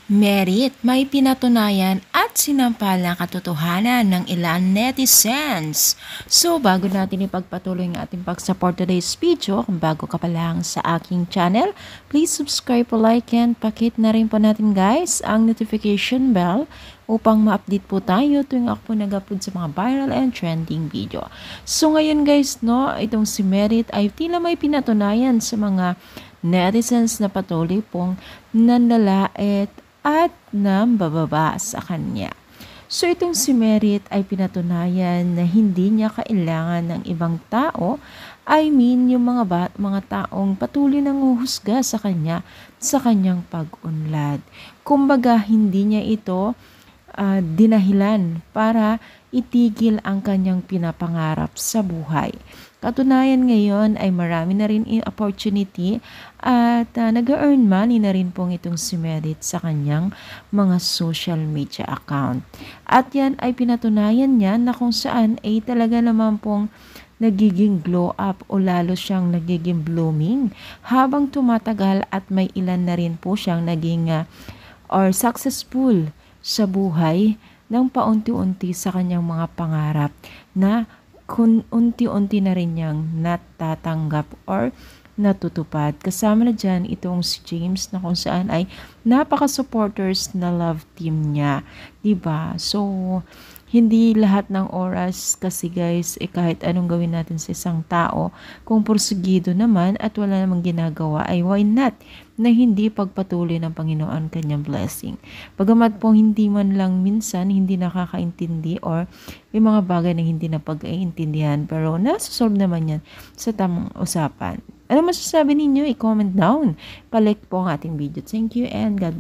Merit, may pinatunayan at sinampalang katotohanan ng ilan netizens. So, bago natin ipagpatuloy ang ating pag-support today's video, kung bago ka pa lang sa aking channel, please subscribe, like, and pakit na rin po natin guys ang notification bell upang ma-update po tayo tuwing ako po nag-upload sa mga viral and trending video. So, ngayon guys, no, itong si Merit ay tila may pinatunayan sa mga netizens na patuloy pong nanlalait at nambababa sa kanya. So itong si Merit ay pinatunayan na hindi niya kailangan ng ibang tao, I mean yung mga taong patuloy nang huhusga sa kanya sa kanyang pag-unlad. Kumbaga hindi niya ito dinahilan para itigil ang kanyang pinapangarap sa buhay. Katunayan ngayon ay marami na rin opportunity at nag-earn money na rin pong itong si Merit sa kanyang mga social media account. At yan ay pinatunayan niya na kung saan ay talaga naman pong nagiging glow up o lalo siyang nagiging blooming habang tumatagal at may ilan na rin po siyang naging or successful sa buhay ng paunti-unti sa kanyang mga pangarap na kung unti-unti na rin niyang natatanggap or natutupad. Kasama na dyan itong si James na kung saan ay napaka-supporters na love team niya. Diba? So, hindi lahat ng oras kasi guys, kahit anong gawin natin sa isang tao, kung porsigido naman at wala namang ginagawa, ay why not na hindi pagpatuloy ng Panginoon kanyang blessing. Bagamat po hindi man lang minsan, hindi nakakaintindi or may mga bagay na hindi na pag-iintindihan, pero nasa-solve naman yan sa tamang usapan. Ano masasabi ninyo? I-comment down. Palike po ang ating video. Thank you and God bless.